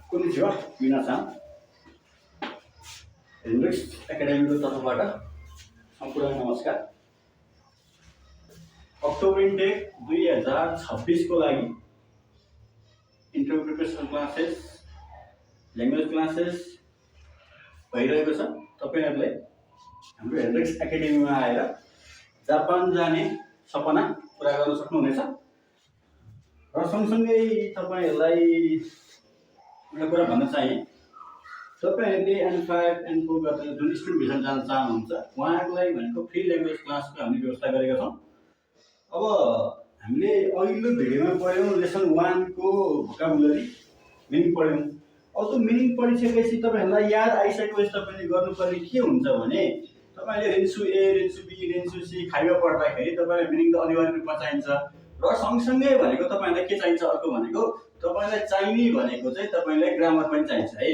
Konnichiwa, minasan. Henriques एकाडेमीको तर्फबाट सम्पूर्ण नमस्कार। अक्टोबर इन्टेक 2026 को लागि interview preparation classes, language classes भइरहेको छ। तपाईहरुले हाम्रो हेनरिक्स एकाडेमीमा आएर जापान जाने सपना पूरा गर्न सक्नुहुनेछ। र सँगसँगै तपाईहरुलाई एउटा कुरा भन्न चाहे, तपाईहरुले N5 N4 गरेर जुन स्टुडेन्ट भिसा जान चाहनुहुन्छ उहाँहरुको लागि भनेको फ्री ल्याङ्ग्वेज क्लासको हामीले व्यवस्था गरेका छौं। अब हामीले अघिल्लो भिडियोमा पढ्यौं लेसन 1 को भोकाबुलरी मिनिङ पढ्यौं। अब त्यो मिनिङ पढिसकेपछि तपाईहरुलाई याद आइसकेपछि तपाईले गर्नुपर्ने के हुन्छ भने तपाईले रेन्सु ए, रेन्सु बी, रेन्सु सी खाइबा पढ्दाखेरि तपाईलाई मिनिङ त अनिवार्य रूपमा चाहिन्छ। र सँगसँगै भनेको तपाईलाई के चाहिन्छ अर्को भनेको तपाईलाई चाहिने भनेको चाहिँ तपाईलाई ग्रामर पनि चाहिन्छ है।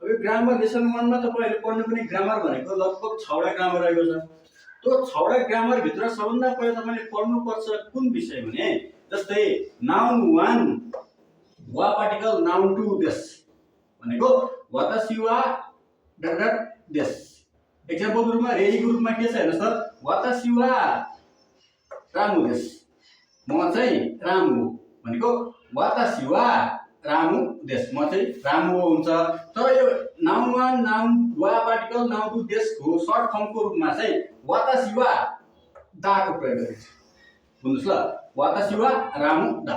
अब यो ग्रामर लेसन 1 मा तपाईहरुले पढ्नुपर्ने ग्रामर भनेको लगभग 6 वटा ग्रामर रहेको छ। त्यो 6 वटा ग्रामर भित्र सबभन्दा पहिला तपाईले पढ्नुपर्छ कुन विषय भने जस्तै नाउन 1 वा पार्टिकल नाउन 2 देश भनेको वातासी वा डट देश। एक्जाम्पलको रूपमा रेलीको रूपमा के छ हेर्नुस् त, वातासी वा रामु देश, म चाहिँ रामु भनेको वातासी वा रामु देश, म चाहिँ रामु हुन्छ। तर यो नाउन 1 नाउन वा पार्टिकल नाउन 2 देशको सर्ट फर्मको रूपमा चाहिँ वातासी वा दाको प्रयोग गरिन्छ। बुझ्नुस् ल, वातासी वा रामु दा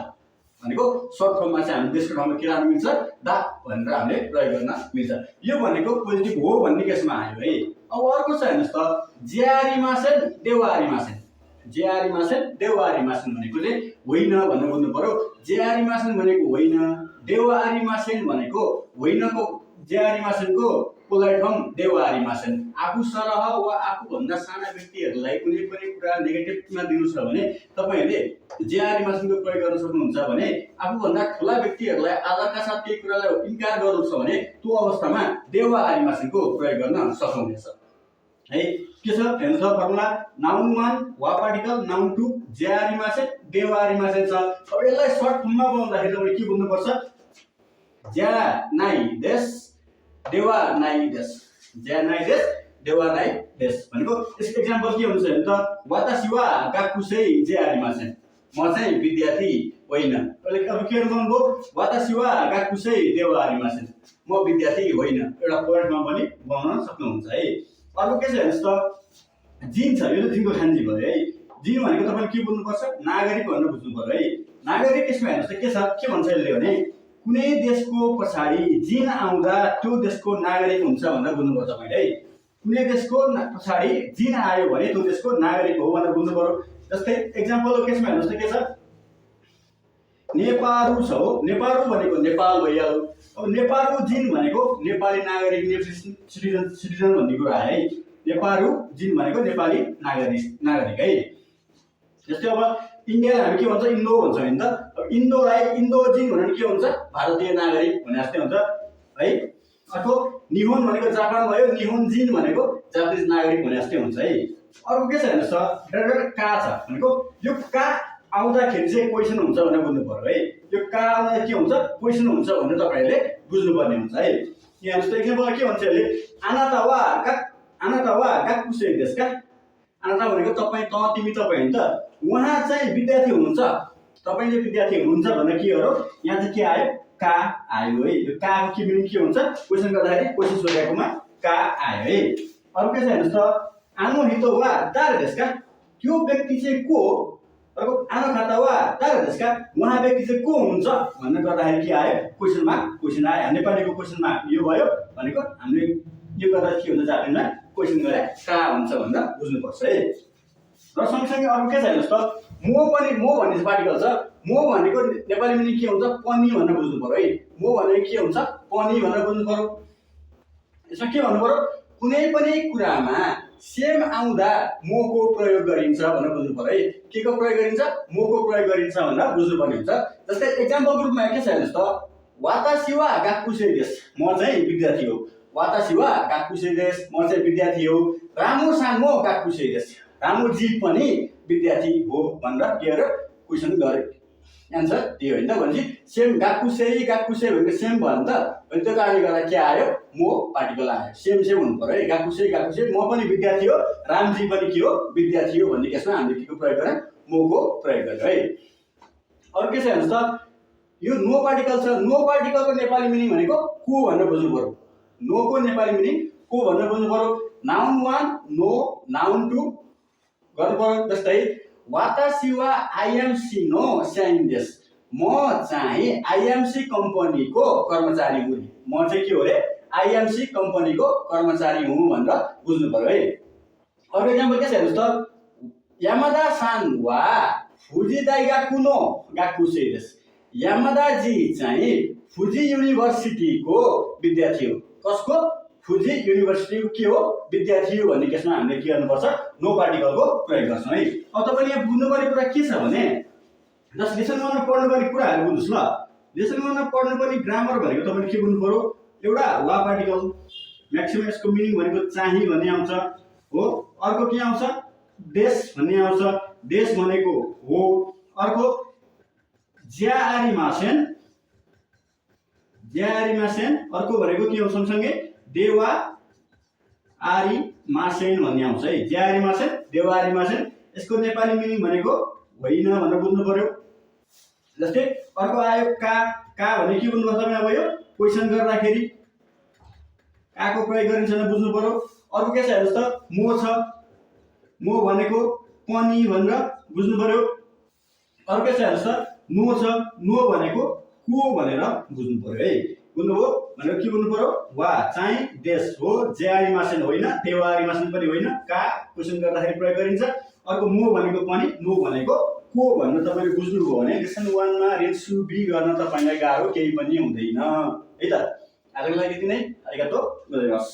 भनेको सर्ट फर्ममा चाहिँ हामी देशको ठाउँमा के राख्न मिल्छ, दा भनेर हामीले प्रयोग गर्न मिल्छ। यो भनेको पोजिटिभ हो भन्ने केसमा आयो है। अब अर्को छ हेर्नुस् त, ज्यारिमासेन देवारिमासेन। ज्यारिमासेन देवारिमासेन भनेको चाहिँ होइन भनेर बुझ्नु पर्यो। ज्यारिमासेन भनेको होइन, देवारिमासेन भनेको होइनको, ज्यारिमासेनको पोलाइट फर्म देवारिमासेन। आफू सरह वा आफू भन्दा साना व्यक्तिहरुलाई कुनै पनि कुरा नेगेटिभमा दिनु छ भने तपाईहरुले ज्यारिमासेनको प्रयोग गर्न सक्नुहुन्छ भने आफू भन्दा ठूला व्यक्तिहरुलाई आदरका साथ केही कुरालाई इन्कार गर्नु छ भने त्यो अवस्थामा देवारिमासेनको प्रयोग गर्न सक्नुहुनेछ है। के छ हेर्नु त फर्मुला, नाउन 1 वा पार्टिकल नाउन 2 ज्यारिमासेन देवारिमासेन छ। अब यसलाई सर्ट फर्ममा बनाउँदाखेरि तपाईले के बुझ्नु पर्छ, ज्या नाइ देश देवा नाइ देश, ज्या नाइ देश देवा नाइ देश भनेको यसको एक्जाम्पल के हुन्छ भने त वातासी वा गाकुसै ज्यारिमासेन, म चाहिँ विद्यार्थी होइन। अहिले अब के गर्नुभयो, वातासी वा गाकुसै देवारिमासेन, म विद्यार्थी होइन, एउटा पोइन्टमा पनि बनाउन सक्नुहुन्छ है। अर्को के छ हेर्नुस् त, जिन छ, यो जिनको खान्जी भयो है। जिन भनेको तपाईले के बुझ्नुपर्छ, नागरिक भनेर बुझ्नु पर्यो है। नागरिक यसमा हेर्नुस् त के छ, के भन्छ यसले भने कुनै देशको पछाडी जिन आउँदा त्यो देशको नागरिक हुन्छ भनेर बुझ्नुपर्छ तपाईले है। कुनै देशको पछाडी जिन आयो भने त्यो देशको नागरिक हो भनेर बुझ्नु पर्यो। जस्तै एक्जाम्पलको केसमा हेर्नुस् त के छ, नेपारू छ हो, नेपारू भनेको नेपाल भइहाल्यो। अब नेपालको जिन भनेको नेपाली नागरिक, सिटिजन भन्ने कुरा है। नेपारू जिन भनेको नेपाली नागरिक है। जस्तै अब इन्डियालाई हामी के भन्छ, इन्डो भन्छ नि त। अब इन्डोलाई इन्डो जिन भनेर के हुन्छ, भारतीय नागरिक भने जस्तै हुन्छ है। अर्को निहोन भनेको जापान भयो, निहोन जिन भनेको जापानिज नागरिक भने जस्तै हुन्छ है। अर्को के छ हेर्नुस् त, का छ भनेको यो का आउँदाखेरि चाहिँ क्वेशन हुन्छ भनेर बुझ्नु पर्यो है। यो का आउँदा के हुन्छ, क्वेशन हुन्छ भनेर तपाईहरुले बुझ्नुपर्ने हुन्छ है। यहाँ जस्तो एक्जाम्पल के भन्छ यसले, आनाता वा गाकुसै देशका। आनाता भनेको तपाई, त तिमी तपाई हैन त, उहाँ चाहिँ विद्यार्थी हुनुहुन्छ, तपाईले विद्यार्थी हुनुहुन्छ भनेर के हो, यहाँ चाहिँ के आयो, का आयो है। यो का को के मिनिङ के हुन्छ, क्वेशन गर्दाखेरि क्वेशन सोधेकोमा का आयो है। अर्को के छ हेर्नुस् त, आनो हितो वा दार देशका, त्यो व्यक्ति चाहिँ को हो। अर्को आनो खाता वा दार देशका, उहाँ व्यक्ति चाहिँ को हुनुहुन्छ भनेर गर्दाखेरि के आयो, क्वेशन आयो। नेपालीको क्वेशन मार्क यो भयो भनेको हामीले यो गर्दा के हुन्छ, जापानमा क्वेशन गरे का हुन्छ भनेर बुझ्नुपर्छ है। र सँगसँगै अर्को के छ हेर्नुस् त, मो भन्ने पार्टिकल छ। मो भनेको नेपाली मिनिङ के हुन्छ, पनि भनेर बुझ्नु पर्यो है। मो भनेको के हुन्छ, पनि भनेर बुझ्नु पर्यो। यसमा के भन्नु पर्यो, कुनै पनि कुरामा सेम आउँदा मोको प्रयोग गरिन्छ भनेर बुझ्नु पर्यो है। के को प्रयोग गरिन्छ, मोको प्रयोग गरिन्छ भनेर बुझ्नु पर्ने हुन्छ। जस्तै एक्जाम्पलको रूपमा के छ हेर्नुस् त, वातासी वा गाकुसै देश, म चाहिँ विद्यार्थी हो। वातासी वा गाकुसै देश, म चाहिँ विद्यार्थी हो। रामु सामो गाकुसै देश, रामु जी पनि विद्यार्थी हो भनेर के गरे क्वेशन गरे। एन्सर डी हो नि त। भनेपछि सेम गाकुसेई गाकुसे भनेको सेम भयो नि त। अनि त्यो कारणले गर्दा के आयो मो पार्टिकल आयो। सेम सेम हुनु पर्यो है। गाकुसेई गाकुसे म पनि विद्यार्थी हो रामजी पनि के हो विद्यार्थी हो भन्ने केसमा हामीले के को प्रयोग गर्यौं मोको प्रयोग गर्यौं है। अरु के छ हेर्नुस् त यो नो पार्टिकल छ। नो पार्टिकलको नेपाली मिनिङ भनेको को भनेर बुझ्नु पर्यो। नो को नेपाली मिनिङ को भनेर बुझ्नु पर्यो। नाउन 1 नो नाउन 2 गर्नु पर्यो। जस्तै वातासी वा आईएमसी नो स्याइन्डेस म चाहिँ आईएमसी कम्पनीको कर्मचारी हुँ। म चाहिँ के हो रे आईएमसी कम्पनीको कर्मचारी हुँ भनेर बुझ्नु पर्यो है। अर्को एक्जाम्पल के छ हेर्नुस् त यामादा सान वा फुजी दाइगाकु नो गाकुसे देस यामादा जी चाहिँ फुजी युनिभर्सिटीको विद्यार्थी हो। कसको फुजी युनिभर्सिटीको के हो विद्यार्थी हो भन्ने केसमा हामीले के गर्नुपर्छ नो पार्टिकलको प्रयोग गर्छौं है। अब तपाईले यहाँ बुझ्नुपर्ने कुरा के छ भने जस लेसन 1 मा पढ्नुपर्ने कुराहरु बुझ्नुस् ल। लेसन 1 मा पढ्नुपर्ने ग्रामर भनेको तपाईले के बुझ्नु पर्यो एउटा वा पार्टिकल म्याक्सिमम यसको मिनिङ भनेको चाहिँ भन्ने आउँछ हो। अर्को के आउँछ देश भन्ने आउँछ। देश भनेको हो। अर्को ज्याआरिमासेन अर्को भनेको के हो सँगसँगै देवा आरिमासेन भन्ने आउँछ है। ज्याआरिमासेन देवा आरिमासेन यसको नेपाली मिनिङ भनेको होइन भनेर बुझ्नु पर्यो। जस्तै अर्को आयो का भने के बुझ्नु पर्छ अब यो क्वेशन गर्दाखेरि का को प्रयोग गरिन्छ भनेर बुझ्नु पर्यो। अर्को के छ हेर्नुस् त मो छ। मो भनेको पनि भनेर बुझ्नु पर्यो। अर्को के छ हेर्नुस् त नो छ। नो भनेको को भनेर बुझ्नु पर्यो है। बुझ्नुभयो भनेको के बुझ्नु पर्यो वा चाहिँ देश हो। ज्याआरिमासेन होइन देवारिमासेन पनि होइन का क्वेशन गर्दाखेरि प्रयोग गरिन्छ। अर्को मो भनेको पनि नो भनेको को भनेर तपाईले बुझ्नुभयो भने लेसन 1 मा रेन्सु बी गर्न तपाईलाई गाह्रो केही पनि हुँदैन है त। आजको लागि यति नै। आइगातो गोजाइमास।